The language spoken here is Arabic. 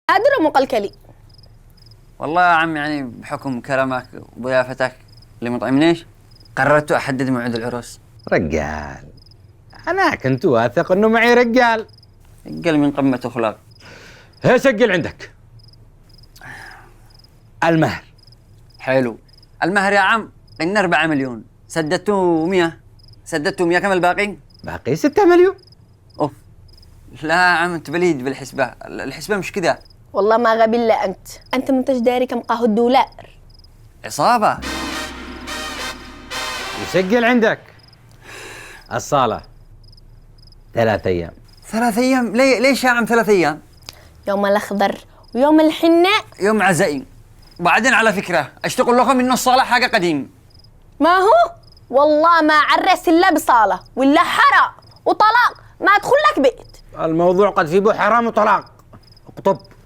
قادر مقلكلي. والله يا عم يعني بحكم كرمك وضيافتك لمطعمنيش قررت أحدد موعد العرس. رجال، أنا كنت واثق إنه معي رجال. قل من قمة أخلاق. هي سجل عندك المهر. حلو. المهر يا عم قلنا 4 مليون، سددتوا 100. سددتوا 100، كم الباقي؟ باقي 6 مليون. أوف. لا يا عم أنت بليد بالحسبة، الحسبة مش كده. والله ما غبي إلا أنت منتش داري كم قاهو الدولار. عصابة. وسجل عندك الصالة 3 أيام. 3 أيام؟ ليش يا عم 3 أيام؟ يوم الأخضر ويوم الحناء. يوم عزائي. وبعدين على فكرة اشتغل لكم إنه الصالة حاجة قديم. ما هو والله ما عرس إلا بصالة ولا حرام وطلاق ما أدخل لك بيت. الموضوع قد في به حرام وطلاق. اقطب.